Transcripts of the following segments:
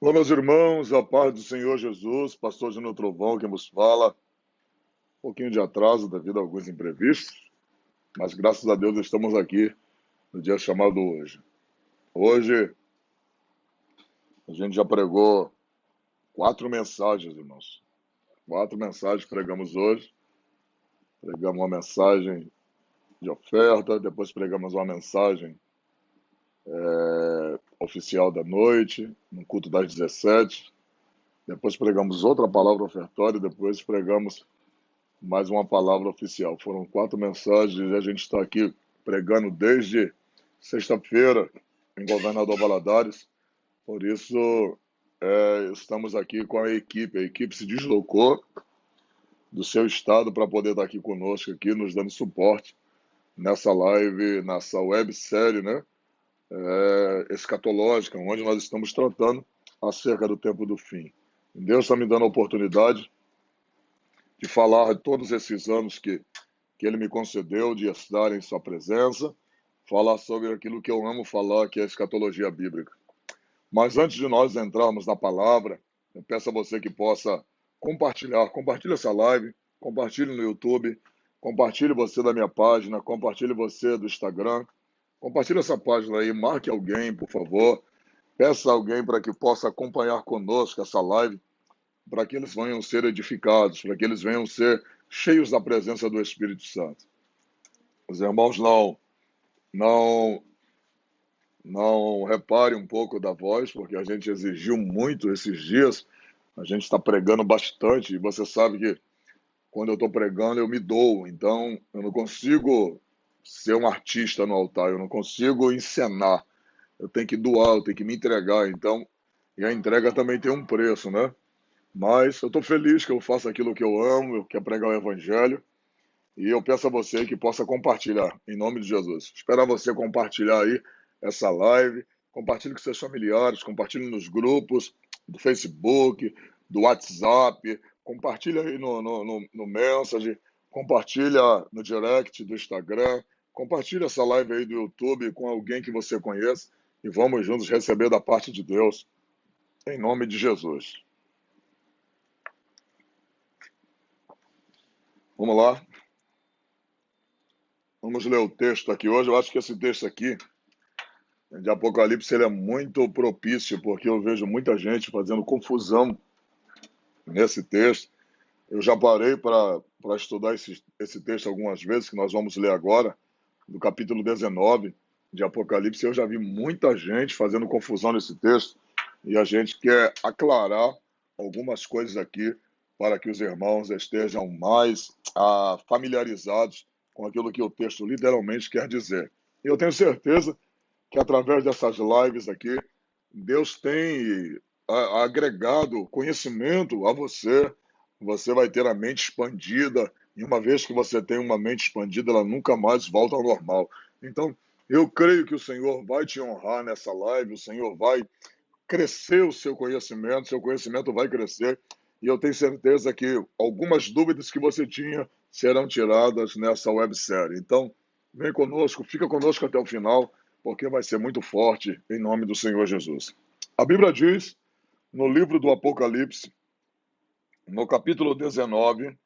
Olá, meus irmãos, a paz do Senhor Jesus, pastor Júnior Trovão, que nos fala. Um pouquinho de atraso devido a alguns imprevistos, mas graças a Deus estamos aqui no dia chamado hoje. Hoje a gente já pregou 4 mensagens, irmãos. 4 mensagens pregamos hoje. Pregamos uma mensagem de oferta, depois pregamos uma mensagem oficial da noite, no culto das 17. Depois pregamos outra palavra ofertória e depois pregamos mais uma palavra oficial. Foram 4 mensagens e a gente está aqui pregando desde sexta-feira em Governador Valadares. Por isso, estamos aqui com a equipe. A equipe se deslocou do seu estado para poder estar aqui conosco, aqui, nos dando suporte nessa live, nessa websérie, né? Escatológica, onde nós estamos tratando acerca do tempo do fim. Deus está me dando a oportunidade de falar de todos esses anos que Ele me concedeu de estar em sua presença, falar sobre aquilo que eu amo falar, que é a escatologia bíblica. Mas antes de nós entrarmos na palavra, eu peço a você que possa compartilhe essa live, compartilhe no YouTube, compartilhe você da minha página, compartilhe você do Instagram, compartilhe essa página aí, marque alguém, por favor, peça a alguém para que possa acompanhar conosco essa live, para que eles venham ser edificados, para que eles venham ser cheios da presença do Espírito Santo. Os irmãos não, não reparem um pouco da voz, porque a gente exigiu muito esses dias. A gente está pregando bastante e você sabe que quando eu estou pregando eu me dou. Então eu não consigo ser um artista no altar, eu não consigo encenar. Eu tenho que doar, eu tenho que me entregar. Então, e a entrega também tem um preço, né? Mas eu estou feliz que eu faço aquilo que eu amo, eu quero pregar o Evangelho. E eu peço a você que possa compartilhar, em nome de Jesus. Esperar você compartilhar aí essa live, compartilhe com seus familiares, compartilhe nos grupos do Facebook, do WhatsApp, compartilhe aí no Message, compartilha no direct do Instagram, compartilhe essa live aí do YouTube com alguém que você conheça e vamos juntos receber da parte de Deus, em nome de Jesus. Vamos lá, vamos ler o texto aqui hoje. Eu acho que esse texto aqui de Apocalipse ele é muito propício, porque eu vejo muita gente fazendo confusão nesse texto. Eu já parei para estudar esse texto algumas vezes, que nós vamos ler agora, do capítulo 19 de Apocalipse. Eu já vi muita gente fazendo confusão nesse texto, e a gente quer aclarar algumas coisas aqui para que os irmãos estejam mais familiarizados com aquilo que o texto literalmente quer dizer. E eu tenho certeza que através dessas lives aqui, Deus tem agregado conhecimento a você. Você vai ter a mente expandida, e uma vez que você tem uma mente expandida, ela nunca mais volta ao normal. Então, eu creio que o Senhor vai te honrar nessa live, o Senhor vai crescer o seu conhecimento vai crescer, e eu tenho certeza que algumas dúvidas que você tinha serão tiradas nessa websérie. Então, vem conosco, fica conosco até o final, porque vai ser muito forte, em nome do Senhor Jesus. A Bíblia diz, no livro do Apocalipse, no capítulo 19,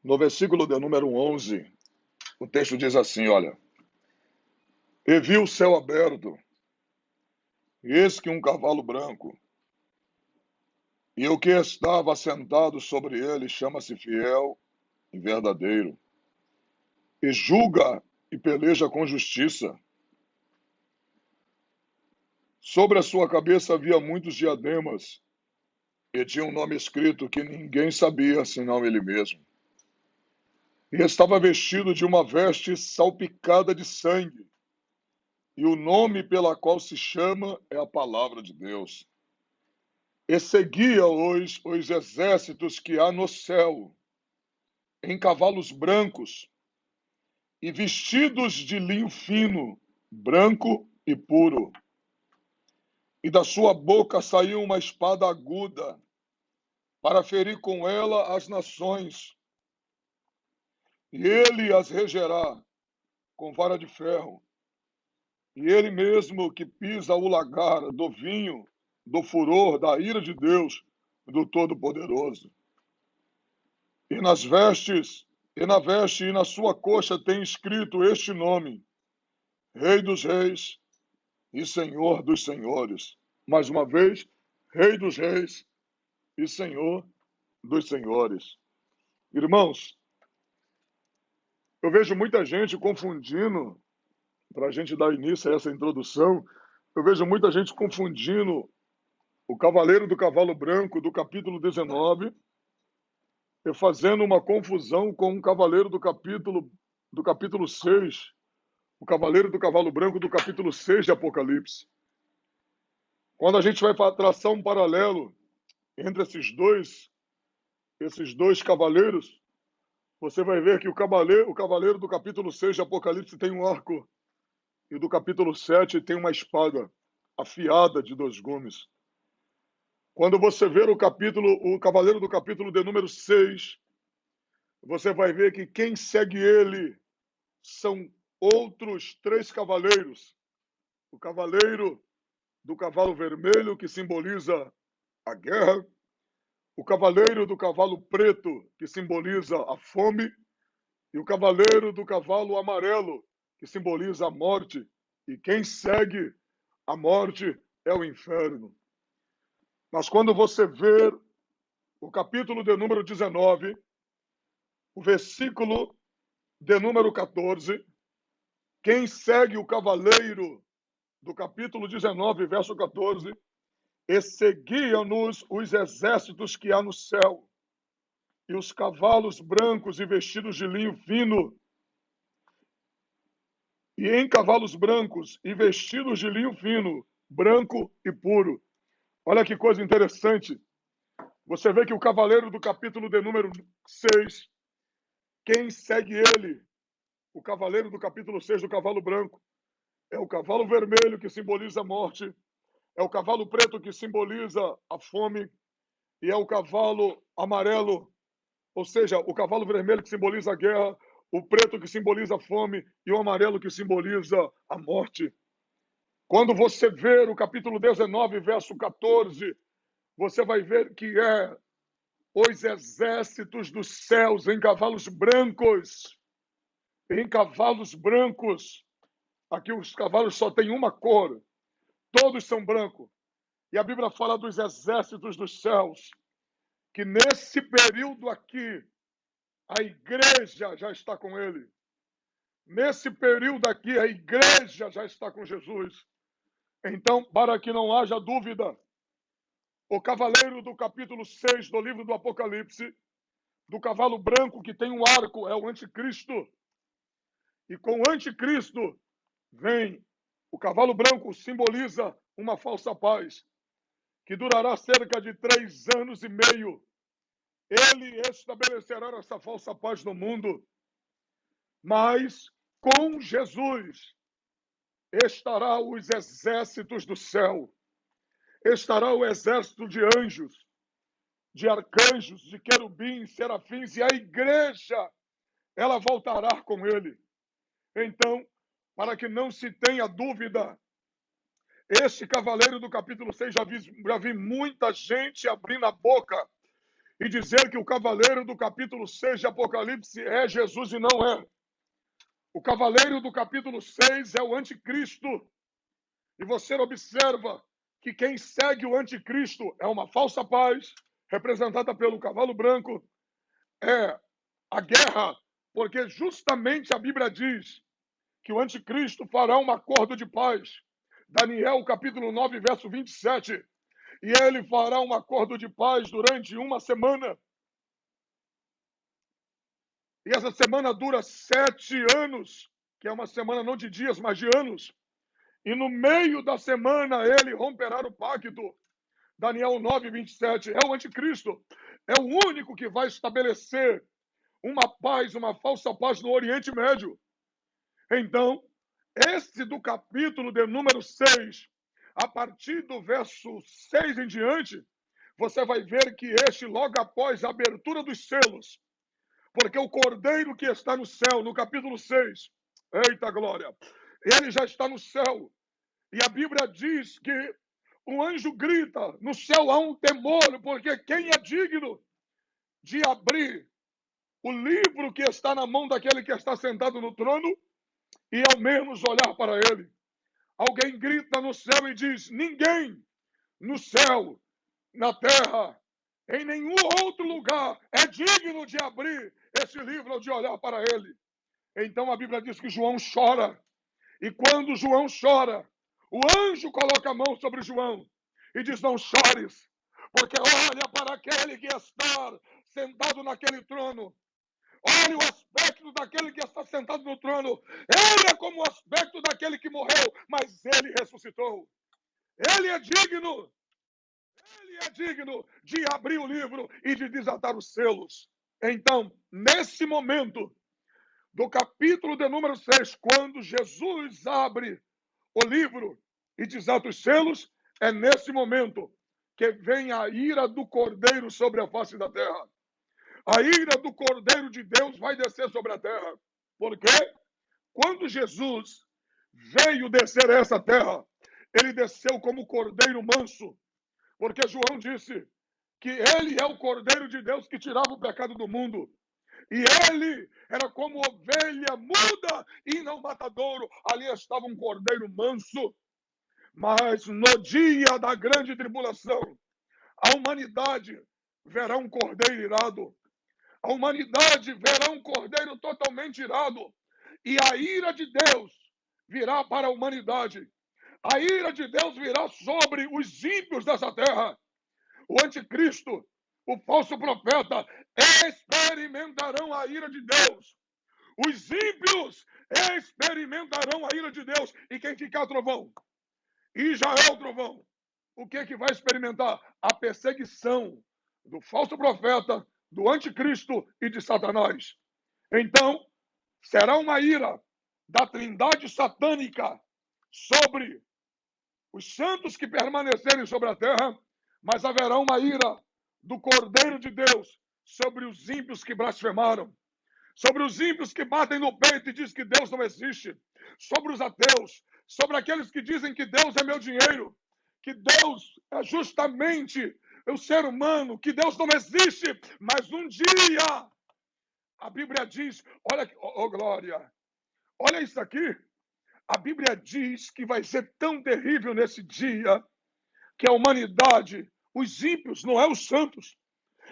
no versículo de número 11, o texto diz assim, olha: E vi o céu aberto, e eis que um cavalo branco, e o que estava sentado sobre ele chama-se Fiel e Verdadeiro, e julga e peleja com justiça. Sobre a sua cabeça havia muitos diademas, e tinha um nome escrito que ninguém sabia, senão ele mesmo. E estava vestido de uma veste salpicada de sangue, e o nome pela qual se chama é a Palavra de Deus. E seguia os exércitos que há no céu, em cavalos brancos, e vestidos de linho fino, branco e puro. E da sua boca saiu uma espada aguda, para ferir com ela as nações. E ele as regerá com vara de ferro. E ele mesmo que pisa o lagar do vinho do furor, da ira de Deus, do Todo-Poderoso. E nas vestes, e na veste e na sua coxa tem escrito este nome: Rei dos Reis e Senhor dos Senhores. Mais uma vez, Rei dos Reis e Senhor dos Senhores. Irmãos, eu vejo muita gente confundindo, para a gente dar início a essa introdução, eu vejo muita gente confundindo o Cavaleiro do Cavalo Branco do capítulo 19 e fazendo uma confusão com o Cavaleiro do capítulo 6, o Cavaleiro do Cavalo Branco do capítulo 6 de Apocalipse. Quando a gente vai traçar um paralelo entre esses dois cavaleiros, você vai ver que o cavaleiro do capítulo 6 de Apocalipse tem um arco e o do capítulo 7 tem uma espada afiada de 2 gumes. Quando você ver o cavaleiro do capítulo de número 6, você vai ver que quem segue ele são outros 3 cavaleiros. O cavaleiro do cavalo vermelho, que simboliza a guerra, o cavaleiro do cavalo preto, que simboliza a fome, e o cavaleiro do cavalo amarelo, que simboliza a morte. E quem segue a morte é o inferno. Mas quando você ver o capítulo de número 19, o versículo de número 14, quem segue o cavaleiro do capítulo 19, verso 14, e seguiam-nos os exércitos que há no céu, e os cavalos brancos e vestidos de linho fino, e em cavalos brancos e vestidos de linho fino, branco e puro. Olha que coisa interessante. Você vê que o cavaleiro do capítulo de número 6, quem segue ele, o cavaleiro do capítulo 6 do cavalo branco, é o cavalo vermelho que simboliza a morte, é o cavalo preto que simboliza a fome, e é o cavalo amarelo, ou seja, o cavalo vermelho que simboliza a guerra, o preto que simboliza a fome e o amarelo que simboliza a morte. Quando você ver o capítulo 19, verso 14, você vai ver que é os exércitos dos céus em cavalos brancos. Em cavalos brancos. Aqui os cavalos só têm uma cor. Todos são brancos. E a Bíblia fala dos exércitos dos céus. Que nesse período aqui, a igreja já está com ele. Nesse período aqui, a igreja já está com Jesus. Então, para que não haja dúvida, o cavaleiro do capítulo 6 do livro do Apocalipse, do cavalo branco que tem um arco, é o anticristo. E com o anticristo vem o cavalo branco, simboliza uma falsa paz, que durará cerca de 3 anos e meio. Ele estabelecerá essa falsa paz no mundo. Mas com Jesus estará os exércitos do céu. Estará o exército de anjos, de arcanjos, de querubins, serafins, e a igreja, ela voltará com ele. Então, para que não se tenha dúvida, este cavaleiro do capítulo 6, já vi muita gente abrindo a boca e dizer que o cavaleiro do capítulo 6 de Apocalipse é Jesus e não é. O cavaleiro do capítulo 6 é o anticristo. E você observa que quem segue o anticristo é uma falsa paz, representada pelo cavalo branco, é a guerra, porque justamente a Bíblia diz que o anticristo fará um acordo de paz. Daniel, capítulo 9, verso 27. E ele fará um acordo de paz durante uma semana. E essa semana dura 7 anos, que é uma semana não de dias, mas de anos. E no meio da semana ele romperá o pacto. Daniel 9, 27. É o anticristo. É o único que vai estabelecer uma paz, uma falsa paz no Oriente Médio. Então, esse do capítulo de número 6, a partir do verso 6 em diante, você vai ver que este, logo após a abertura dos selos, porque o cordeiro que está no céu, no capítulo 6, eita glória, ele já está no céu. E a Bíblia diz que o anjo grita, no céu há um temor, porque quem é digno de abrir o livro que está na mão daquele que está sentado no trono e ao menos olhar para ele? Alguém grita no céu e diz: ninguém no céu, na terra, em nenhum outro lugar é digno de abrir esse livro ou de olhar para ele. Então a Bíblia diz que João chora. E quando João chora, o anjo coloca a mão sobre João e diz: não chores, porque olha para aquele que está sentado naquele trono. Olha o aspecto daquele que está sentado no trono. Ele é como o aspecto daquele que morreu, mas ele ressuscitou. Ele é digno. Ele é digno de abrir o livro e de desatar os selos. Então, nesse momento do capítulo de número 6, quando Jesus abre o livro e desata os selos, é nesse momento que vem a ira do Cordeiro sobre a face da terra. A ira do Cordeiro de Deus vai descer sobre a terra. Porque quando Jesus veio descer a essa terra, ele desceu como cordeiro manso. Porque João disse que ele é o Cordeiro de Deus que tirava o pecado do mundo. E ele era como ovelha muda e não matadouro. Ali estava um cordeiro manso. Mas no dia da grande tribulação, a humanidade verá um cordeiro irado. A humanidade verá um cordeiro totalmente irado. E a ira de Deus virá para a humanidade. A ira de Deus virá sobre os ímpios dessa terra. O anticristo, o falso profeta, experimentarão a ira de Deus. Os ímpios experimentarão a ira de Deus. E quem ficar trovão? Israel, trovão. O que vai experimentar? A perseguição do falso profeta, do anticristo e de Satanás. Então, será uma ira da trindade satânica sobre os santos que permanecerem sobre a terra, mas haverá uma ira do Cordeiro de Deus sobre os ímpios que blasfemaram, sobre os ímpios que batem no peito e dizem que Deus não existe, sobre os ateus, sobre aqueles que dizem que Deus é meu dinheiro, que Deus é justamente o ser humano, que Deus não existe, mas um dia a Bíblia diz, olha, oh glória, olha isso aqui, a Bíblia diz que vai ser tão terrível nesse dia que a humanidade, os ímpios, não é os santos,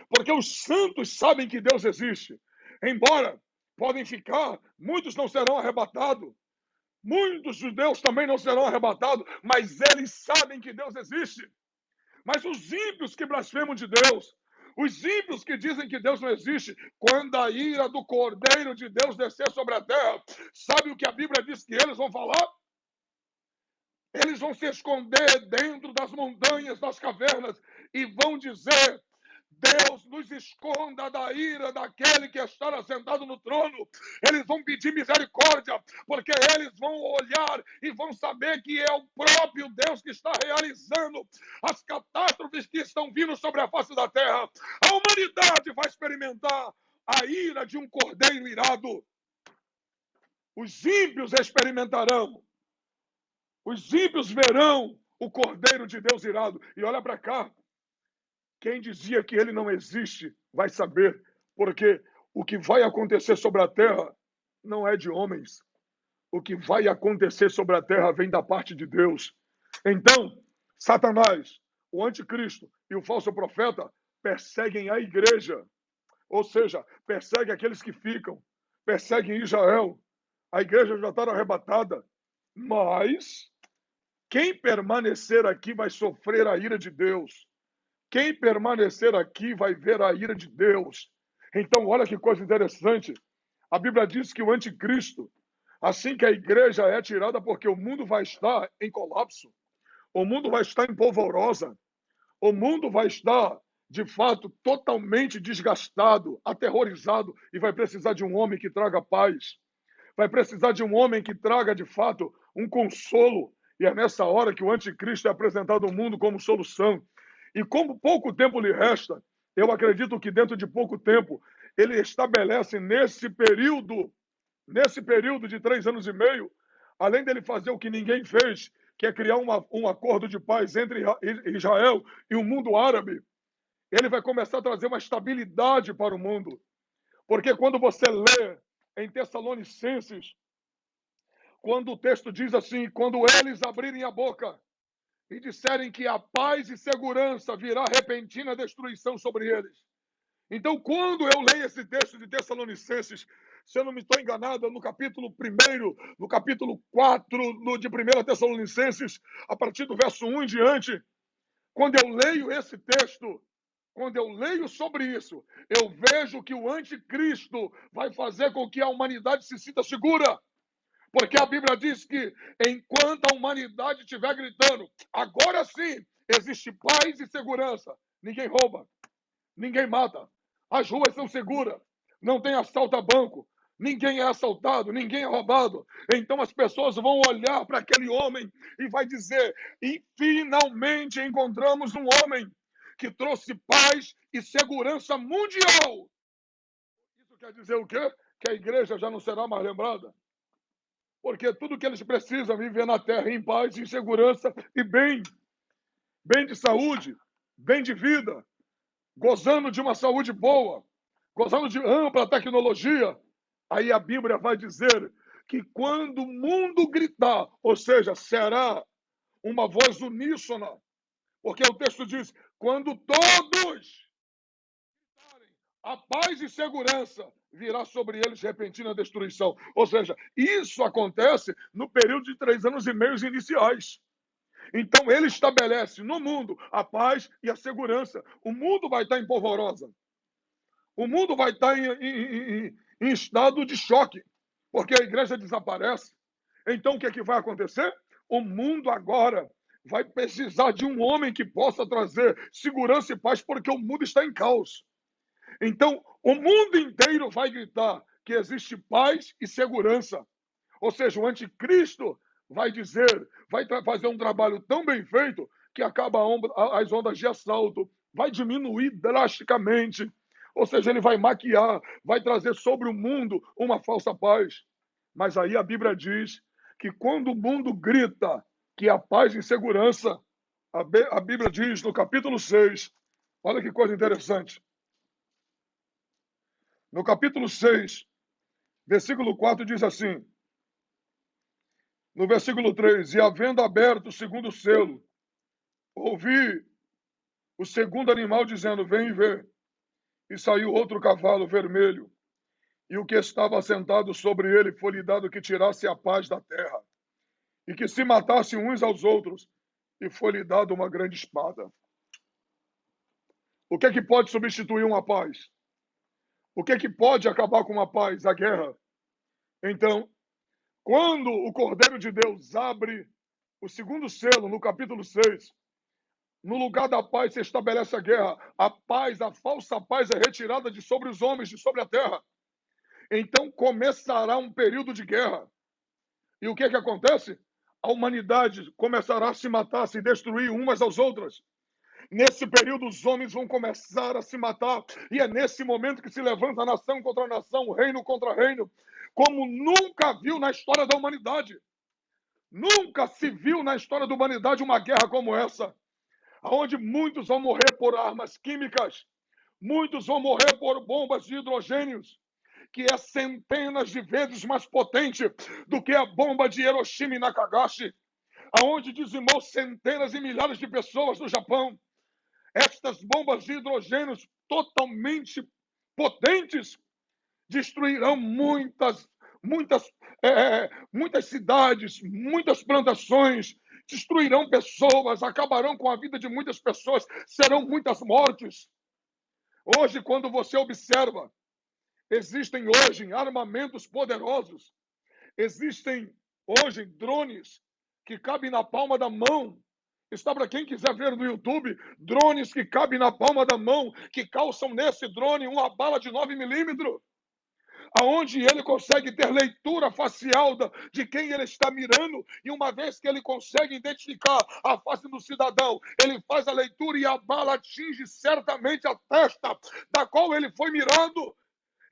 porque os santos sabem que Deus existe, embora podem ficar, muitos não serão arrebatados, muitos judeus também não serão arrebatados, mas eles sabem que Deus existe. Mas os ímpios que blasfemam de Deus, os ímpios que dizem que Deus não existe, quando a ira do Cordeiro de Deus descer sobre a terra, sabe o que a Bíblia diz que eles vão falar? Eles vão se esconder dentro das montanhas, das cavernas, e vão dizer: Deus nos esconda da ira daquele que está assentado no trono. Eles vão pedir misericórdia, porque eles vão olhar e vão saber que é o próprio Deus que está realizando as catástrofes que estão vindo sobre a face da terra. A humanidade vai experimentar a ira de um cordeiro irado. Os ímpios experimentarão. Os ímpios verão o Cordeiro de Deus irado. E olha para cá. Quem dizia que ele não existe vai saber, porque o que vai acontecer sobre a terra não é de homens. O que vai acontecer sobre a terra vem da parte de Deus. Então, Satanás, o anticristo e o falso profeta perseguem a igreja. Ou seja, perseguem aqueles que ficam. Perseguem Israel. A igreja já está arrebatada. Mas quem permanecer aqui vai sofrer a ira de Deus. Quem permanecer aqui vai ver a ira de Deus. Então, olha que coisa interessante. A Bíblia diz que o anticristo, assim que a igreja é tirada, porque o mundo vai estar em colapso, o mundo vai estar em polvorosa, o mundo vai estar, de fato, totalmente desgastado, aterrorizado, e vai precisar de um homem que traga paz. Vai precisar de um homem que traga, de fato, um consolo. E é nessa hora que o anticristo é apresentado ao mundo como solução. E como pouco tempo lhe resta, eu acredito que dentro de pouco tempo, ele estabelece nesse período de 3 anos e meio, além dele fazer o que ninguém fez, quer criar um acordo de paz entre Israel e o mundo árabe, ele vai começar a trazer uma estabilidade para o mundo. Porque quando você lê em Tessalonicenses, quando o texto diz assim, quando eles abrirem a boca e disserem que a paz e segurança virá repentina destruição sobre eles. Então, quando eu leio esse texto de Tessalonicenses, se eu não me estou enganado, no capítulo 1, no capítulo 4 de 1 Tessalonicenses, a partir do verso 1 em diante, quando eu leio esse texto, quando eu leio sobre isso, eu vejo que o anticristo vai fazer com que a humanidade se sinta segura. Porque a Bíblia diz que enquanto a humanidade estiver gritando, agora sim existe paz e segurança. Ninguém rouba, ninguém mata, as ruas são seguras, não tem assalto a banco, ninguém é assaltado, ninguém é roubado. Então as pessoas vão olhar para aquele homem e vai dizer, e finalmente encontramos um homem que trouxe paz e segurança mundial. Isso quer dizer o quê? Que a igreja já não será mais lembrada. Porque tudo que eles precisam é viver na terra em paz, em segurança e bem. Bem de saúde, bem de vida, gozando de uma saúde boa, gozando de ampla tecnologia. Aí a Bíblia vai dizer que quando o mundo gritar, ou seja, será uma voz uníssona, porque o texto diz, quando todos gritarem, a paz e segurança virá sobre eles repentina destruição. Ou seja, isso acontece no período de 3 anos e meio iniciais. Então ele estabelece no mundo a paz e a segurança. O mundo vai estar em polvorosa. O mundo vai estar em estado de choque, porque a igreja desaparece. Então o que é que vai acontecer? O mundo agora vai precisar de um homem que possa trazer segurança e paz, porque o mundo está em caos. Então, o mundo inteiro vai gritar que existe paz e segurança. Ou seja, o anticristo vai dizer, vai fazer um trabalho tão bem feito que acaba as ondas de assalto, vai diminuir drasticamente. Ou seja, ele vai maquiar, vai trazer sobre o mundo uma falsa paz. Mas aí a Bíblia diz que quando o mundo grita que a paz e segurança, a Bíblia diz no capítulo 6, olha que coisa interessante. No capítulo 6, versículo 4 diz assim, no versículo 3, e havendo aberto o segundo selo, ouvi o segundo animal dizendo, vem e vê. E saiu outro cavalo vermelho, e o que estava sentado sobre ele foi-lhe dado que tirasse a paz da terra, e que se matassem uns aos outros, e foi-lhe dado uma grande espada. O que é que pode substituir uma paz? O que é que pode acabar com uma paz? A guerra. Então, quando o Cordeiro de Deus abre o segundo selo, no capítulo 6, no lugar da paz se estabelece a guerra. A paz, a falsa paz é retirada de sobre os homens, de sobre a terra. Então começará um período de guerra. E o que é que acontece? A humanidade começará a se matar, a se destruir umas às outras. Nesse período, os homens vão começar a se matar. E é nesse momento que se levanta nação contra nação, reino contra reino, como nunca viu na história da humanidade. Nunca se viu na história da humanidade uma guerra como essa, onde muitos vão morrer por armas químicas, muitos vão morrer por bombas de hidrogênios, que é centenas de vezes mais potente do que a bomba de Hiroshima e Nagasaki, aonde dizimou centenas e milhares de pessoas no Japão. Estas bombas de hidrogênios totalmente potentes destruirão muitas cidades, muitas plantações, destruirão pessoas, acabarão com a vida de muitas pessoas, serão muitas mortes. Hoje, quando você observa, existem hoje armamentos poderosos, existem hoje drones que cabem na palma da mão. Está para quem quiser ver no YouTube, drones que cabem na palma da mão, que calçam nesse drone uma bala de 9 milímetros, aonde ele consegue ter leitura facial de quem ele está mirando, e uma vez que ele consegue identificar a face do cidadão, ele faz a leitura e a bala atinge certamente a testa da qual ele foi mirando.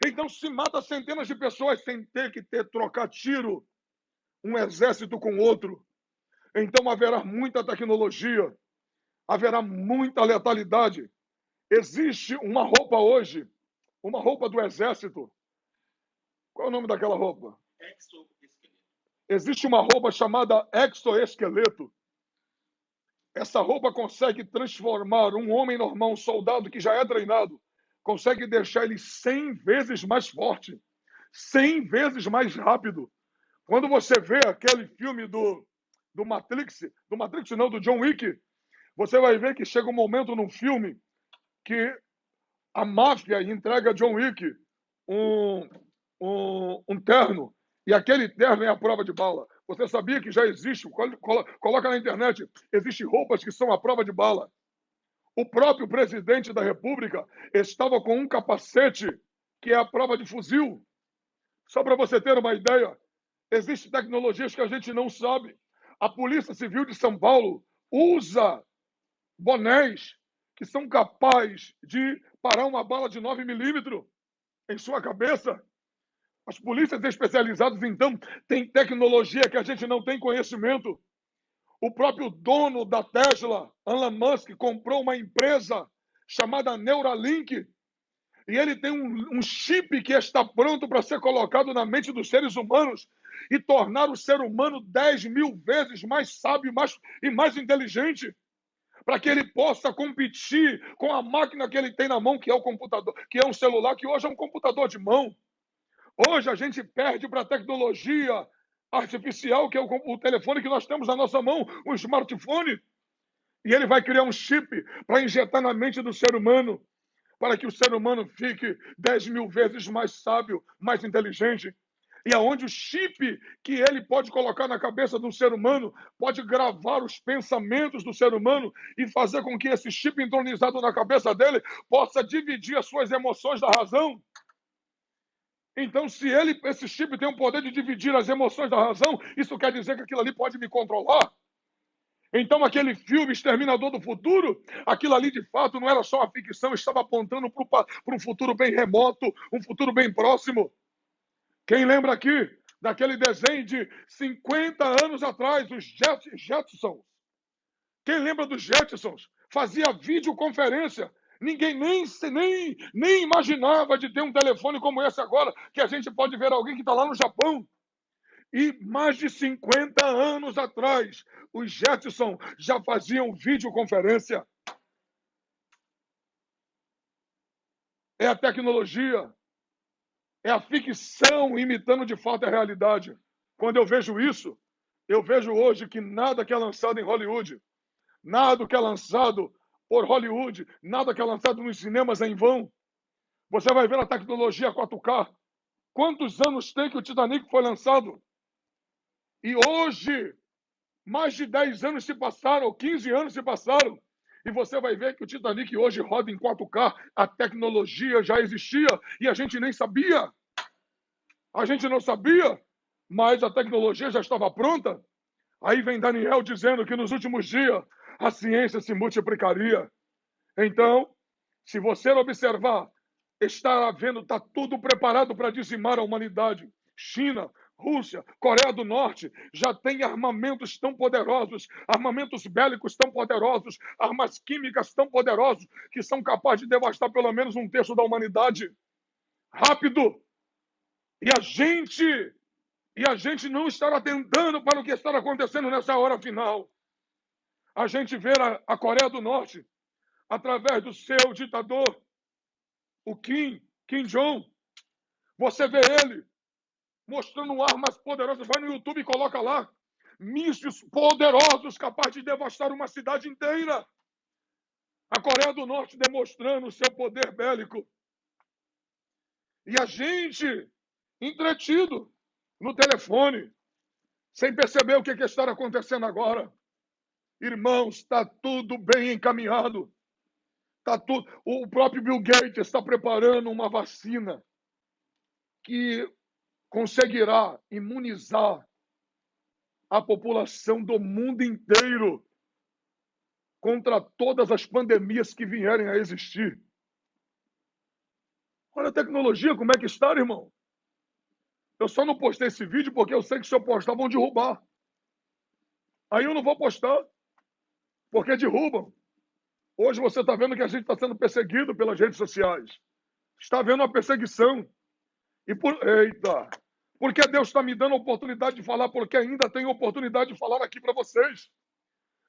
Então se mata centenas de pessoas sem ter que trocar tiro, um exército com outro. Então haverá muita tecnologia, haverá muita letalidade. Existe uma roupa hoje, uma roupa do exército. Qual é o nome daquela roupa? Existe uma roupa chamada exoesqueleto. Essa roupa consegue transformar um homem normal, um soldado que já é treinado, consegue deixar ele 100 vezes mais forte, 100 vezes mais rápido. Quando você vê aquele filme do Matrix não, do John Wick, você vai ver que chega um momento num filme que a máfia entrega a John Wick um, um terno, e aquele terno é a prova de bala. Você sabia que já existe, coloca na internet, existem roupas que são a prova de bala. O próprio presidente da República estava com um capacete que é a prova de fuzil. Só para você ter uma ideia, existem tecnologias que a gente não sabe. A Polícia Civil de São Paulo usa bonés que são capazes de parar uma bala de 9 milímetros em sua cabeça. As polícias especializadas, então, têm tecnologia que a gente não tem conhecimento. O próprio dono da Tesla, Elon Musk, comprou uma empresa chamada Neuralink, e ele tem um chip que está pronto para ser colocado na mente dos seres humanos e tornar o ser humano 10 mil vezes mais sábio e mais inteligente, para que ele possa competir com a máquina que ele tem na mão, que é o computador, que é um celular, que hoje é um computador de mão. Hoje a gente perde para a tecnologia artificial, que é o telefone que nós temos na nossa mão, o smartphone. E ele vai criar um chip para injetar na mente do ser humano, para que o ser humano fique 10 mil vezes mais sábio, mais inteligente. E aonde o chip que ele pode colocar na cabeça do ser humano pode gravar os pensamentos do ser humano e fazer com que esse chip entronizado na cabeça dele possa dividir as suas emoções da razão. Então, se esse chip tem o poder de dividir as emoções da razão, isso quer dizer que aquilo ali pode me controlar. Então, aquele filme Exterminador do Futuro, aquilo ali de fato não era só uma ficção, estava apontando para um futuro bem remoto, um futuro bem próximo. Quem lembra aqui daquele desenho de 50 anos atrás, os Jetsons? Quem lembra dos Jetsons? Fazia videoconferência. Ninguém nem imaginava de ter um telefone como esse agora, que a gente pode ver alguém que está lá no Japão. E mais de 50 anos atrás, os Jetsons já faziam videoconferência. É a tecnologia, é a ficção imitando de fato a realidade. Quando eu vejo isso, eu vejo hoje que nada que é lançado em Hollywood, nada que é lançado por Hollywood, nada que é lançado nos cinemas é em vão. Você vai ver a tecnologia 4K. Quantos anos tem que o Titanic foi lançado? E hoje, mais de 10 anos se passaram, ou 15 anos se passaram, e você vai ver que o Titanic hoje roda em 4K. A tecnologia já existia e a gente nem sabia. A gente não sabia, mas a tecnologia já estava pronta. Aí vem Daniel dizendo que nos últimos dias a ciência se multiplicaria. Então, se você observar, está tudo preparado para dizimar a humanidade. China, Rússia, Coreia do Norte já têm armamentos tão poderosos, armamentos bélicos tão poderosos, armas químicas tão poderosos, que são capazes de devastar pelo menos um terço da humanidade. Rápido! E a gente não estará atentando para o que está acontecendo nessa hora final. A gente vê a Coreia do Norte, através do seu ditador, o Kim Jong. Você vê ele mostrando armas poderosas. Vai no YouTube e coloca lá. Mísseis poderosos capazes de devastar uma cidade inteira. A Coreia do Norte demonstrando o seu poder bélico. E a gente entretido no telefone, sem perceber o que está acontecendo agora. Irmãos, está tudo bem encaminhado. Tá tudo. O próprio Bill Gates está preparando uma vacina que conseguirá imunizar a população do mundo inteiro contra todas as pandemias que vierem a existir. Olha a tecnologia, como é que está, irmão? Eu só não postei esse vídeo porque eu sei que se eu postar vão derrubar. Aí eu não vou postar, porque derrubam. Hoje você está vendo que a gente está sendo perseguido pelas redes sociais. Está havendo uma perseguição. Eita! Porque Deus está me dando a oportunidade de falar, porque ainda tenho oportunidade de falar aqui para vocês.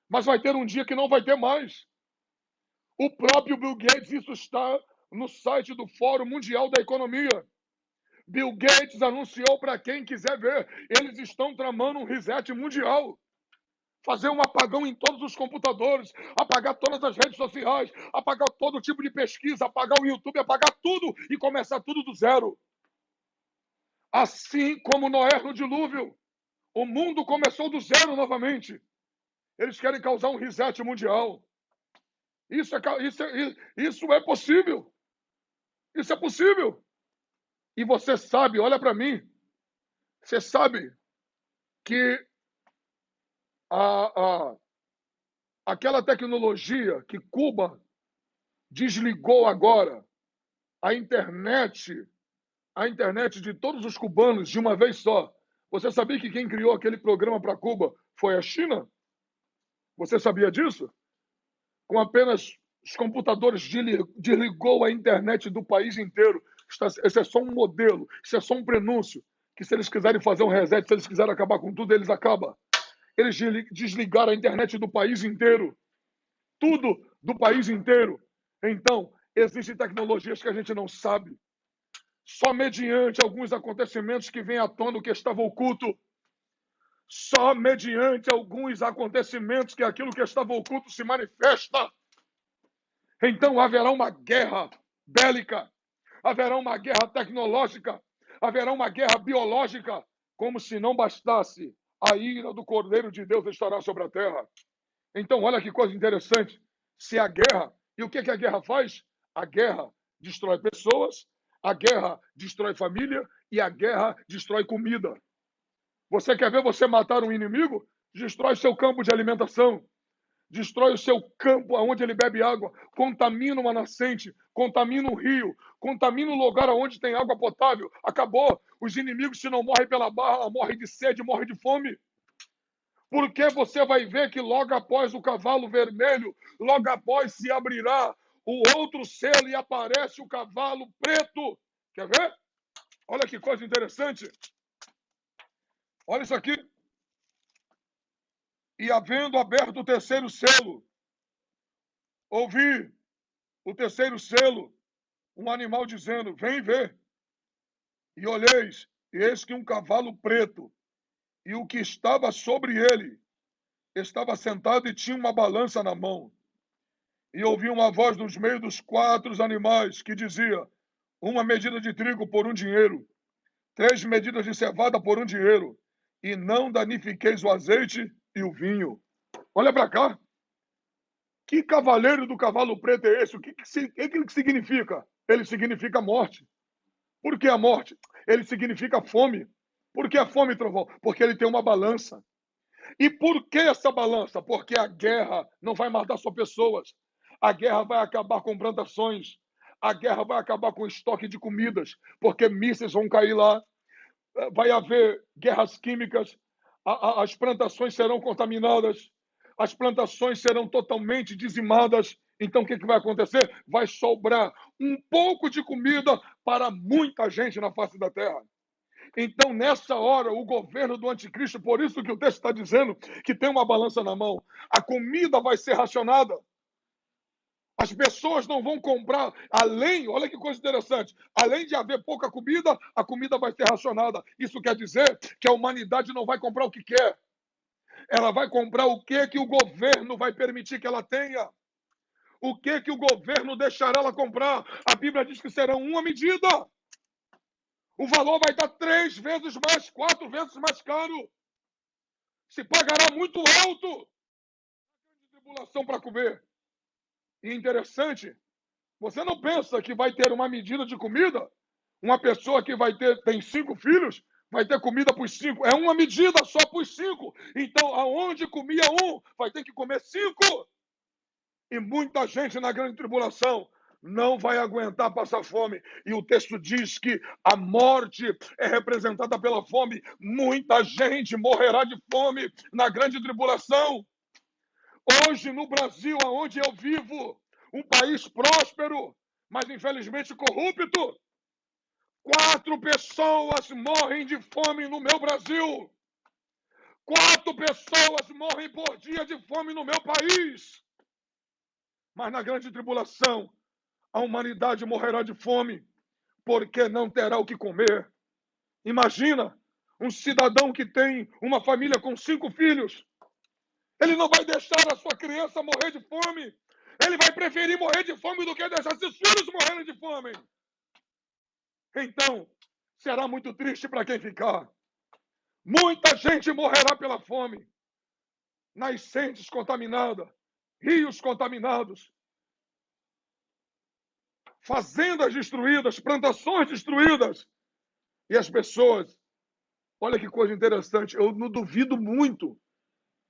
Mas vai ter um dia que não vai ter mais. O próprio Bill Gates, isso está no site do Fórum Mundial da Economia. Bill Gates anunciou para quem quiser ver, eles estão tramando um reset mundial. Fazer um apagão em todos os computadores, apagar todas as redes sociais, apagar todo tipo de pesquisa, apagar o YouTube, apagar tudo e começar tudo do zero. Assim como Noé no dilúvio, o mundo começou do zero novamente. Eles querem causar um reset mundial. Isso é possível. Isso é possível. E você sabe, olha para mim, você sabe que aquela tecnologia que Cuba desligou agora, a internet de todos os cubanos de uma vez só. Você sabia que quem criou aquele programa para Cuba foi a China? Você sabia disso? Com apenas os computadores desligou a internet do país inteiro. Esse é só um modelo, isso é só um prenúncio, que se eles quiserem fazer um reset, se eles quiserem acabar com tudo, eles acabam. Eles desligaram a internet do país inteiro. Tudo do país inteiro. Então, existem tecnologias que a gente não sabe. Só mediante alguns acontecimentos que vêm à tona o que estava oculto. Só mediante alguns acontecimentos que aquilo que estava oculto se manifesta. Então haverá uma guerra bélica, haverá uma guerra tecnológica, haverá uma guerra biológica, como se não bastasse, a ira do Cordeiro de Deus estará sobre a terra. Então, olha que coisa interessante. Se a guerra, e o que a guerra faz? A guerra destrói pessoas, a guerra destrói família e a guerra destrói comida. Você quer ver você matar um inimigo? Destrói seu campo de alimentação. Destrói o seu campo onde ele bebe água, contamina uma nascente, contamina um rio, contamina um lugar onde tem água potável. Acabou. Os inimigos, se não morrem pela barra, morrem de sede, morrem de fome. Porque você vai ver que logo após o cavalo vermelho, logo após se abrirá o outro selo e aparece o cavalo preto. Quer ver? Olha que coisa interessante. Olha isso aqui. E havendo aberto o terceiro selo, ouvi o terceiro selo, um animal dizendo, vem ver. E olheis, e eis que um cavalo preto, e o que estava sobre ele, estava sentado e tinha uma balança na mão. E ouvi uma voz dos meios dos quatro animais, que dizia, uma medida de trigo por 1 dinheiro, 3 medidas de cevada por 1 dinheiro, e não danifiqueis o azeite e o vinho. Olha para cá. Que cavaleiro do cavalo preto é esse? O que significa? Ele significa morte. Por que a morte? Ele significa fome. Por que a fome, trovão? Porque ele tem uma balança. E por que essa balança? Porque a guerra não vai matar só pessoas. A guerra vai acabar com plantações. A guerra vai acabar com estoque de comidas, porque mísseis vão cair lá. Vai haver guerras químicas. As plantações serão contaminadas. As plantações serão totalmente dizimadas. Então, o que vai acontecer? Vai sobrar um pouco de comida para muita gente na face da terra. Então, nessa hora, o governo do anticristo, por isso que o texto está dizendo que tem uma balança na mão, a comida vai ser racionada. As pessoas não vão comprar, olha que coisa interessante, além de haver pouca comida, a comida vai ser racionada. Isso quer dizer que a humanidade não vai comprar o que quer. Ela vai comprar o que o governo vai permitir que ela tenha. O que o governo deixará ela comprar. A Bíblia diz que será uma medida. O valor vai estar 3 vezes mais, 4 vezes mais caro. Se pagará muito alto. A grande tribulação para comer. E interessante, você não pensa que vai ter uma medida de comida? Uma pessoa que tem 5 filhos, vai ter comida para os 5. É uma medida só para os 5. Então, aonde comia um, vai ter que comer 5. E muita gente na grande tribulação não vai aguentar passar fome. E o texto diz que a morte é representada pela fome. Muita gente morrerá de fome na grande tribulação. Hoje, no Brasil, onde eu vivo, um país próspero, mas infelizmente corrupto, 4 pessoas morrem de fome no meu Brasil. 4 pessoas morrem por dia de fome no meu país. Mas na grande tribulação, a humanidade morrerá de fome, porque não terá o que comer. Imagina um cidadão que tem uma família com 5 filhos. Ele não vai deixar a sua criança morrer de fome. Ele vai preferir morrer de fome do que deixar seus filhos morrerem de fome. Então, será muito triste para quem ficar. Muita gente morrerá pela fome. Nascentes contaminadas, rios contaminados, fazendas destruídas, plantações destruídas. E as pessoas, olha que coisa interessante, eu não duvido muito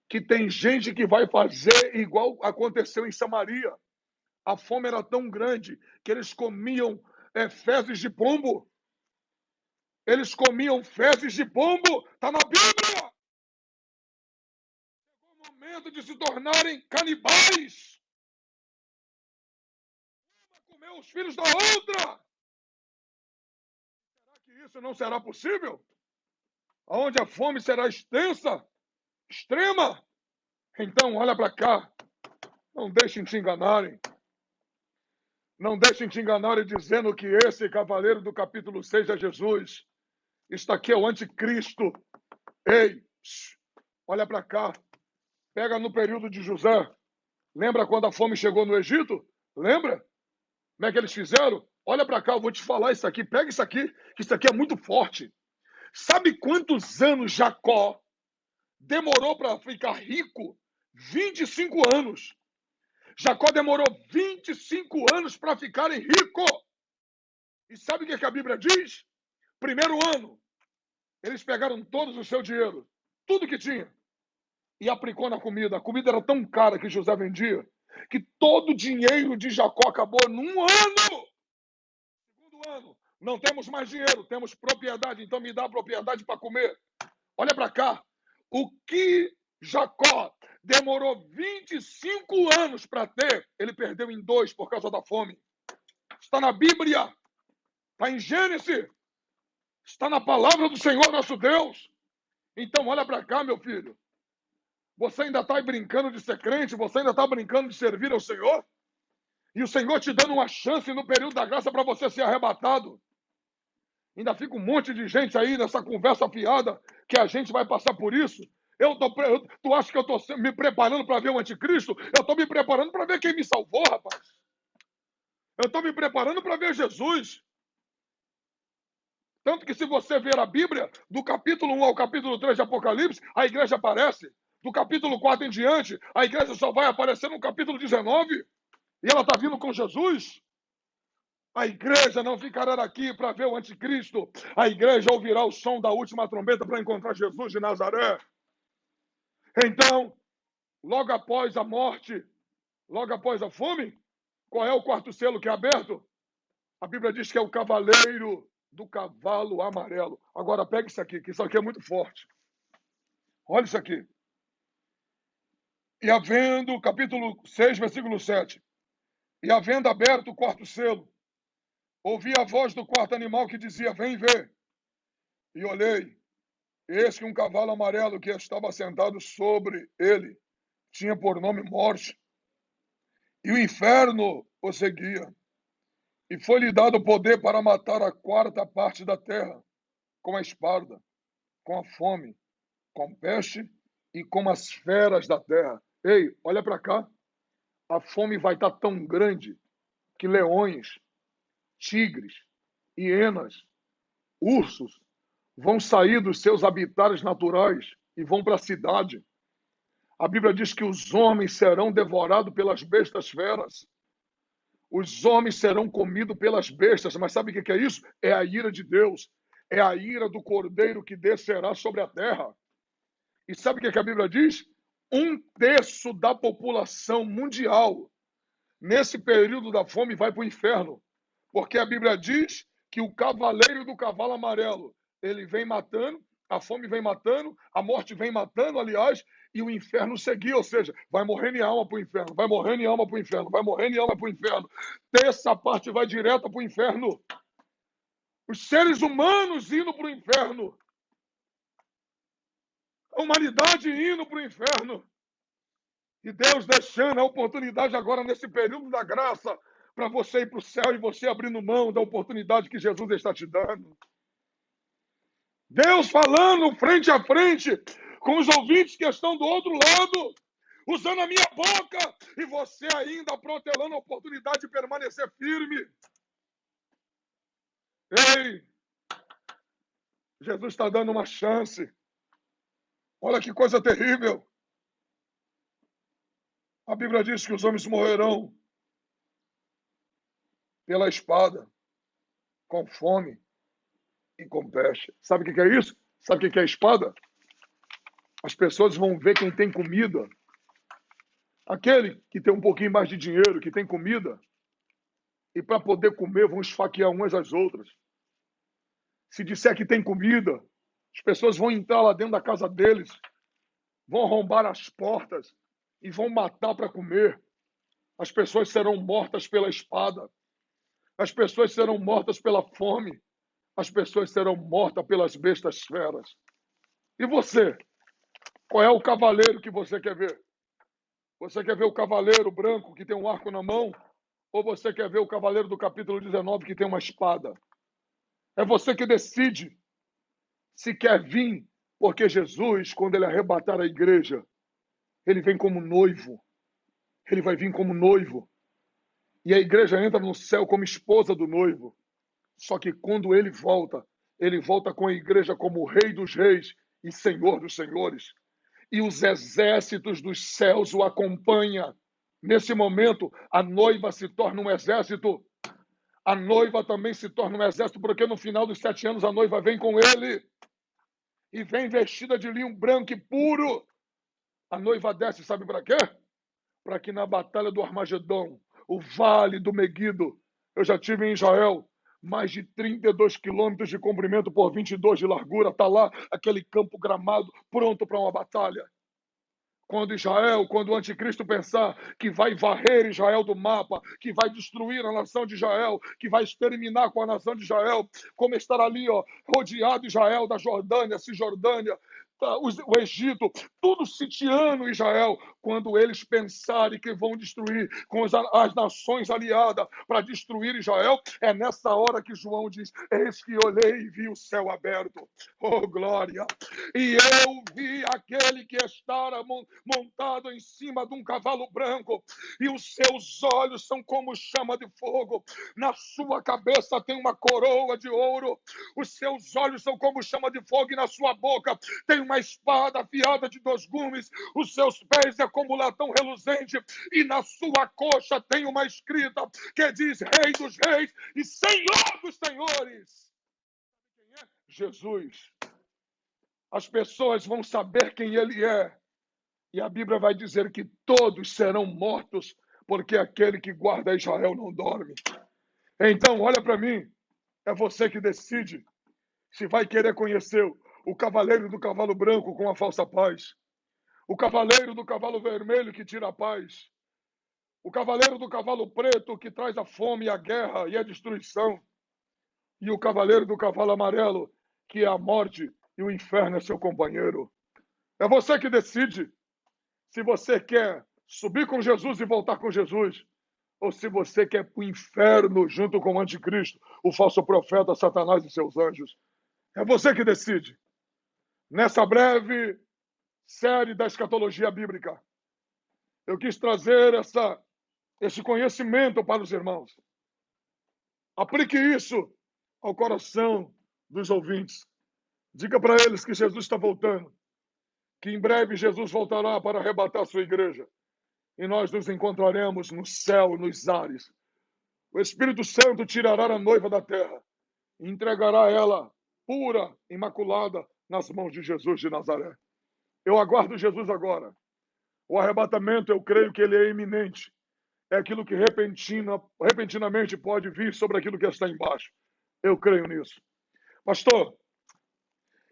que tem gente que vai fazer igual aconteceu em Samaria. A fome era tão grande que eles comiam fezes de pombo. Eles comiam fezes de pombo. Está na Bíblia. Chegou o momento de se tornarem canibais. Uma comeu os filhos da outra. Será que isso não será possível? Onde a fome será extensa, extrema. Então, olha para cá. Não deixem te enganarem. Não deixem te enganarem dizendo que esse cavaleiro do capítulo 6 é Jesus. Isso aqui é o anticristo. Ei, olha para cá. Pega no período de José. Lembra quando a fome chegou no Egito? Lembra? Como é que eles fizeram? Olha para cá, eu vou te falar isso aqui. Pega isso aqui, que isso aqui é muito forte. Sabe quantos anos Jacó demorou para ficar rico? 25 anos. Jacó demorou 25 anos para ficarem rico. E sabe o que a Bíblia diz? Primeiro ano, eles pegaram todos o seu dinheiro, tudo que tinha, e aplicou na comida. A comida era tão cara que José vendia, que todo o dinheiro de Jacó acabou num ano. Segundo ano, não temos mais dinheiro, temos propriedade, então me dá a propriedade para comer. Olha para cá, o que Jacó demorou 25 anos para ter, ele perdeu em 2 por causa da fome. Está na Bíblia, está em Gênesis, está na palavra do Senhor nosso Deus. Então olha para cá, meu filho. Você ainda está brincando de ser crente? Você ainda está brincando de servir ao Senhor? E o Senhor te dando uma chance no período da graça para você ser arrebatado. Ainda fica um monte de gente aí nessa conversa fiada que a gente vai passar por isso. Tu acha que eu estou me preparando para ver o anticristo? Eu estou me preparando para ver quem me salvou, rapaz. Eu estou me preparando para ver Jesus. Tanto que se você ver a Bíblia, do capítulo 1 ao capítulo 3 de Apocalipse, a igreja aparece. Do capítulo 4 em diante, a igreja só vai aparecer no capítulo 19. E ela está vindo com Jesus. A igreja não ficará aqui para ver o anticristo. A igreja ouvirá o som da última trombeta para encontrar Jesus de Nazaré. Então, logo após a morte, logo após a fome, qual é o quarto selo que é aberto? A Bíblia diz que é o cavaleiro do cavalo amarelo. Agora pega isso aqui, que isso aqui é muito forte. Olha isso aqui. E havendo, capítulo 6, versículo 7. E havendo aberto o quarto selo, ouvi a voz do quarto animal que dizia: vem ver. E olhei, eis que um cavalo amarelo que estava sentado sobre ele tinha por nome Morte. E o inferno o seguia. E foi-lhe dado poder para matar a 4ª parte da terra, com a espada, com a fome, com peste e com as feras da terra. Ei, olha para cá. A fome vai estar tão grande que leões, tigres, hienas, ursos vão sair dos seus habitats naturais e vão para a cidade. A Bíblia diz que os homens serão devorados pelas bestas feras. Os homens serão comidos pelas bestas. Mas sabe o que é isso? É a ira de Deus. É a ira do Cordeiro que descerá sobre a terra. E sabe o que a Bíblia diz? 1/3 da população mundial nesse período da fome, vai para o inferno. Porque a Bíblia diz que o cavaleiro do cavalo amarelo, ele vem matando, a fome vem matando, a morte vem matando, aliás, e o inferno seguir, ou seja, vai morrendo em alma para o inferno, vai morrendo em alma para o inferno, vai morrendo em alma para o inferno. Essa parte vai direto para o inferno. Os seres humanos indo para o inferno. A humanidade indo para o inferno. E Deus deixando a oportunidade agora, nesse período da graça, para você ir para o céu e você abrindo mão da oportunidade que Jesus está te dando. Deus falando frente a frente com os ouvintes que estão do outro lado, usando a minha boca, e você ainda protelando a oportunidade de permanecer firme. Ei, Jesus está dando uma chance. Olha que coisa terrível. A Bíblia diz que os homens morrerão pela espada, com fome e com peste. Sabe o que é isso? Sabe o que é espada? As pessoas vão ver quem tem comida. Aquele que tem um pouquinho mais de dinheiro, que tem comida, e para poder comer vão esfaquear umas às outras. Se disser que tem comida, as pessoas vão entrar lá dentro da casa deles, vão arrombar as portas e vão matar para comer. As pessoas serão mortas pela espada. As pessoas serão mortas pela fome. As pessoas serão mortas pelas bestas feras. E você? Qual é o cavaleiro que você quer ver? Você quer ver o cavaleiro branco que tem um arco na mão? Ou você quer ver o cavaleiro do capítulo 19 que tem uma espada? É você que decide se quer vir, porque Jesus, quando ele arrebatar a igreja, ele vem como noivo. Ele vai vir como noivo. E a igreja entra no céu como esposa do noivo. Só que quando ele volta com a igreja como rei dos reis e senhor dos senhores. E os exércitos dos céus o acompanham. Nesse momento, a noiva se torna um exército. A noiva também se torna um exército, porque no final dos 7 anos a noiva vem com ele. E vem vestida de linho branco e puro. A noiva desce, sabe para quê? Para que na batalha do Armagedon, o vale do Meguido, eu já tive em Israel, mais de 32 quilômetros de comprimento por 22 de largura, está lá aquele campo gramado pronto para uma batalha. Quando o anticristo pensar que vai varrer Israel do mapa, que vai destruir a nação de Israel, que vai exterminar com a nação de Israel, como estar ali, rodeado Israel da Jordânia, Cisjordânia, o Egito, tudo sitiando Israel, quando eles pensarem que vão destruir com as nações aliadas para destruir Israel, é nessa hora que João diz: eis que olhei e vi o céu aberto, oh glória, e eu vi aquele que estava montado em cima de um cavalo branco, e os seus olhos são como chama de fogo, na sua cabeça tem uma coroa de ouro, os seus olhos são como chama de fogo, e na sua boca tem uma espada afiada de 2 gumes, os seus pés é como latão reluzente, e na sua coxa tem uma escrita que diz: Rei dos Reis e Senhor dos Senhores. Quem é? Jesus. As pessoas vão saber quem ele é. E a Bíblia vai dizer que todos serão mortos, porque aquele que guarda Israel não dorme. Então, olha para mim. É você que decide se vai querer conhecer o cavaleiro do cavalo branco com a falsa paz, o cavaleiro do cavalo vermelho que tira a paz, o cavaleiro do cavalo preto que traz a fome, a guerra e a destruição, e o cavaleiro do cavalo amarelo que é a morte e o inferno é seu companheiro. É você que decide se você quer subir com Jesus e voltar com Jesus, ou se você quer ir para o inferno junto com o anticristo, o falso profeta, Satanás e seus anjos. É você que decide. Nessa breve série da escatologia bíblica, eu quis trazer esse conhecimento para os irmãos. Aplique isso ao coração dos ouvintes. Diga para eles que Jesus está voltando, que em breve Jesus voltará para arrebatar a sua igreja. E nós nos encontraremos no céu, nos ares. O Espírito Santo tirará a noiva da terra e entregará ela pura, imaculada, nas mãos de Jesus de Nazaré. Eu aguardo Jesus agora. O arrebatamento, eu creio que ele é iminente. é aquilo que repentinamente pode vir sobre aquilo que está embaixo. Eu creio nisso. Pastor,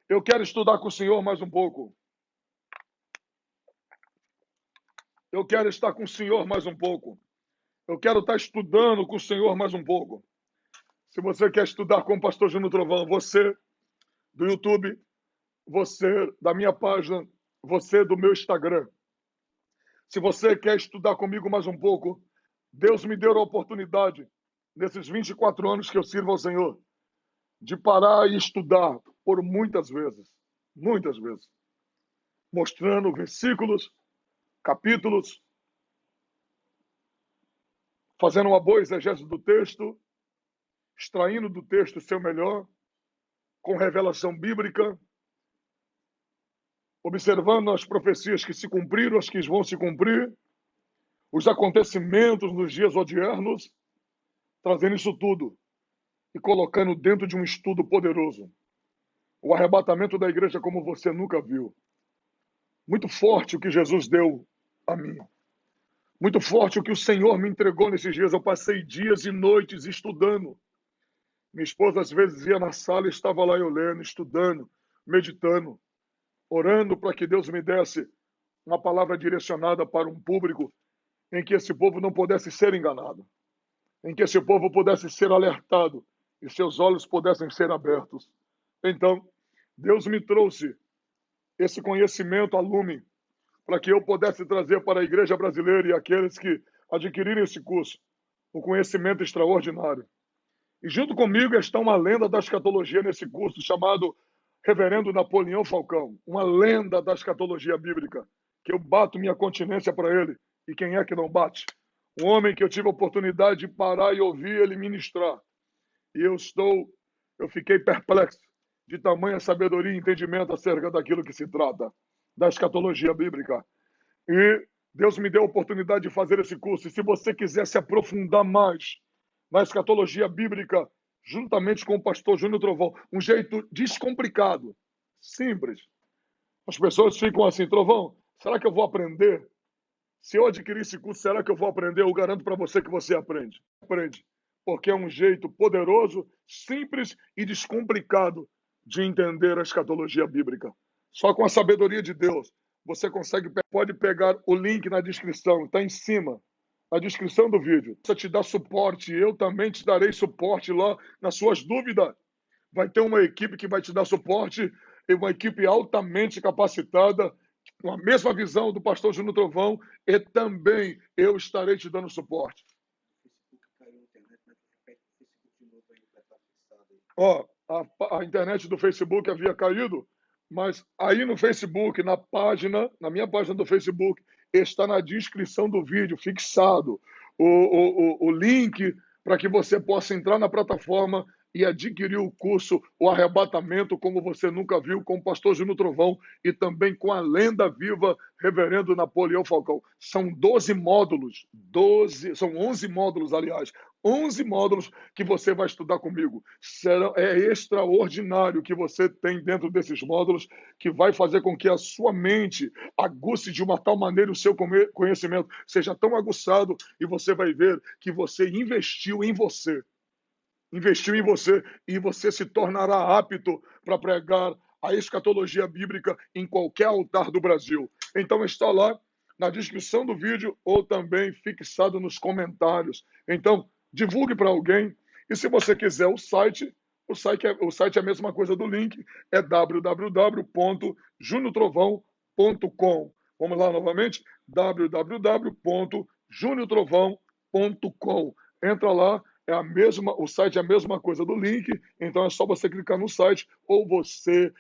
eu quero estudar com o senhor mais um pouco. Eu quero estar com o senhor mais um pouco. Eu quero estar estudando com o senhor mais um pouco. Se você quer estudar com o pastor Júnior Trovão, você do YouTube, você da minha página, você do meu Instagram. Se você quer estudar comigo mais um pouco, Deus me deu a oportunidade, nesses 24 anos que eu sirvo ao Senhor, de parar e estudar por muitas vezes, mostrando versículos, capítulos, fazendo uma boa exegese do texto, extraindo do texto o seu melhor, com revelação bíblica, observando as profecias que se cumpriram, as que vão se cumprir, os acontecimentos nos dias odiernos, trazendo isso tudo e colocando dentro de um estudo poderoso. O arrebatamento da igreja como você nunca viu. Muito forte o que Jesus deu a mim. Muito forte o que o Senhor me entregou nesses dias. Eu passei dias e noites estudando. Minha esposa às vezes ia na sala e estava lá eu lendo, estudando, meditando, orando para que Deus me desse uma palavra direcionada para um público em que esse povo não pudesse ser enganado, em que esse povo pudesse ser alertado e seus olhos pudessem ser abertos. Então, Deus me trouxe esse conhecimento a lume para que eu pudesse trazer para a igreja brasileira e aqueles que adquirirem esse curso um conhecimento extraordinário. E junto comigo está uma lenda da escatologia nesse curso chamado Reverendo Napoleão Falcão, uma lenda da escatologia bíblica, que eu bato minha continência para ele. E quem é que não bate? Um homem que eu tive a oportunidade de parar e ouvir ele ministrar. E eu fiquei perplexo de tamanha sabedoria e entendimento acerca daquilo que se trata, da escatologia bíblica. E Deus me deu a oportunidade de fazer esse curso. E se você quiser se aprofundar mais na escatologia bíblica, juntamente com o pastor Júnior Trovão, um jeito descomplicado, simples. As pessoas ficam assim, Trovão, será que eu vou aprender? Se eu adquirir esse curso, será que eu vou aprender? Eu garanto para você que você aprende. Aprende. Porque é um jeito poderoso, simples e descomplicado de entender a escatologia bíblica. Só com a sabedoria de Deus, você pode pegar o link na descrição, está em cima, na descrição do vídeo. Você te dá suporte, eu também te darei suporte lá nas suas dúvidas. Vai ter uma equipe que vai te dar suporte, uma equipe altamente capacitada, com a mesma visão do pastor Júnior Trovão, e também eu estarei te dando suporte. Ó, a internet do Facebook havia caído, mas aí no Facebook, na minha página do Facebook, está na descrição do vídeo, fixado, o link para que você possa entrar na plataforma e adquirir o curso O Arrebatamento, como você nunca viu, com o pastor Júnior Trovão e também com a lenda viva, reverendo Napoleão Falcão. São 12 módulos, são 11 módulos, aliás, 11 módulos que você vai estudar comigo. É extraordinário o que você tem dentro desses módulos, que vai fazer com que a sua mente aguce de uma tal maneira o seu conhecimento, seja tão aguçado, e você vai ver que você investiu em você. Investiu em você e você se tornará apto para pregar a escatologia bíblica em qualquer altar do Brasil. Então está lá na descrição do vídeo ou também fixado nos comentários. Então, divulgue para alguém. E se você quiser o site é a mesma coisa do link, é www.juniotrovão.com. Vamos lá novamente, www.juniotrovão.com. Entra lá, o site é a mesma coisa do link, então é só você clicar no site ou você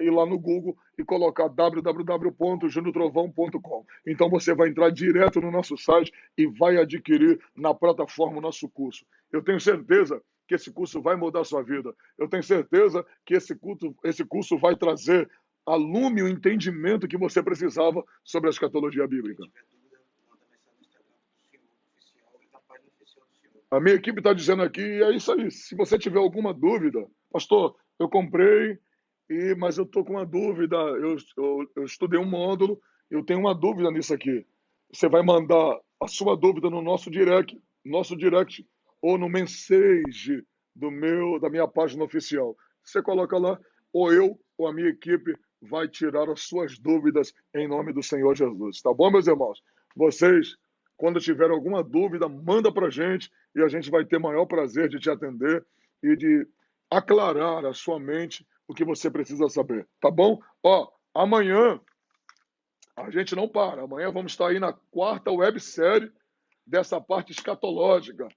ir lá no Google e colocar www.juniotrovão.com. Então você vai entrar direto no nosso site e vai adquirir na plataforma o nosso curso. Eu tenho certeza que esse curso vai mudar a sua vida. Eu tenho certeza que esse curso vai trazer a lume o entendimento que você precisava sobre a escatologia bíblica. A minha equipe está dizendo aqui, é isso aí. Se você tiver alguma dúvida, pastor, eu comprei, mas eu estou com uma dúvida. Eu estudei um módulo, eu tenho uma dúvida nisso aqui. Você vai mandar a sua dúvida no nosso direct ou no message da minha página oficial. Você coloca lá, ou eu ou a minha equipe vai tirar as suas dúvidas em nome do Senhor Jesus. Tá bom, meus irmãos? Vocês, quando tiverem alguma dúvida, manda para a gente e a gente vai ter maior prazer de te atender e de aclarar a sua mente o que você precisa saber. Tá bom? Ó, amanhã a gente não para. Amanhã vamos estar aí na 4ª websérie dessa parte escatológica.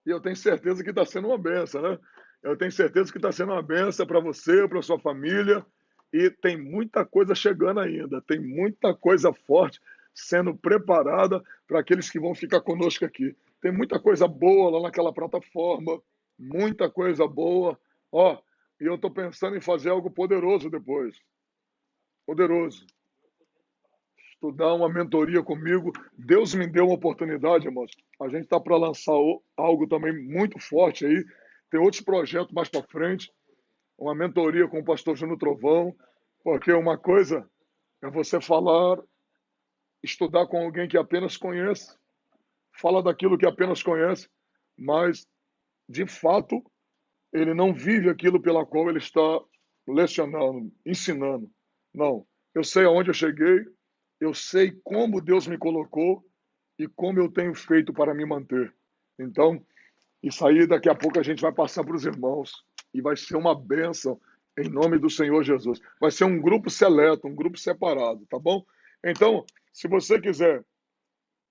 E eu tenho certeza que está sendo uma benção, né? Eu tenho certeza que está sendo uma benção para você, para sua família. E tem muita coisa chegando ainda. Tem muita coisa forte sendo preparada para aqueles que vão ficar conosco aqui. Tem muita coisa boa lá naquela plataforma. Muita coisa boa. Ó, e eu estou pensando em fazer algo poderoso depois. Poderoso. Estudar uma mentoria comigo. Deus me deu uma oportunidade, irmãos. A gente está para lançar algo também muito forte aí. Tem outros projetos mais para frente. Uma mentoria com o pastor Júnior Trovão. Porque uma coisa é você falar, estudar com alguém que apenas conhece, fala daquilo que apenas conhece, mas, de fato, ele não vive aquilo pela qual ele está lecionando, ensinando. Não. Eu sei aonde eu cheguei, eu sei como Deus me colocou e como eu tenho feito para me manter. Então, isso aí daqui a pouco a gente vai passar para os irmãos e vai ser uma bênção em nome do Senhor Jesus. Vai ser um grupo seleto, um grupo separado, tá bom? Então, se você quiser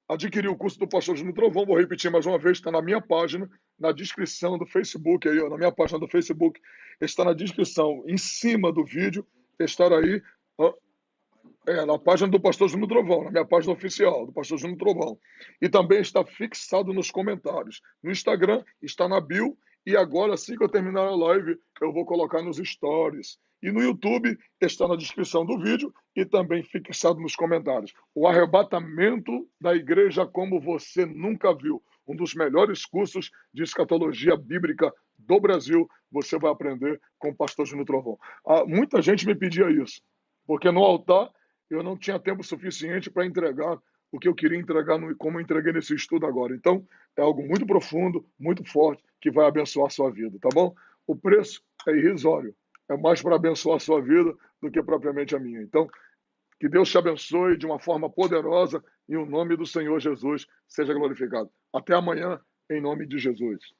adquirir o curso do Pastor Júnior Trovão, vou repetir mais uma vez, está na minha página, na descrição do Facebook, aí, ó, na minha página do Facebook, está na descrição, em cima do vídeo, estar aí, ó, na página do Pastor Júnior Trovão, na minha página oficial do Pastor Júnior Trovão. E também está fixado nos comentários. No Instagram está na bio e agora, assim que eu terminar a live, eu vou colocar nos stories. E no YouTube está na descrição do vídeo e também fixado nos comentários. O arrebatamento da igreja como você nunca viu. Um dos melhores cursos de escatologia bíblica do Brasil. Você vai aprender com o Pastor Júnior Trovão. Muita gente me pedia isso, porque no altar eu não tinha tempo suficiente para entregar o que eu queria entregar, como eu entreguei nesse estudo agora. Então, é algo muito profundo, muito forte, que vai abençoar a sua vida, tá bom? O preço é irrisório. É mais para abençoar a sua vida do que propriamente a minha. Então, que Deus te abençoe de uma forma poderosa e o nome do Senhor Jesus seja glorificado. Até amanhã, em nome de Jesus.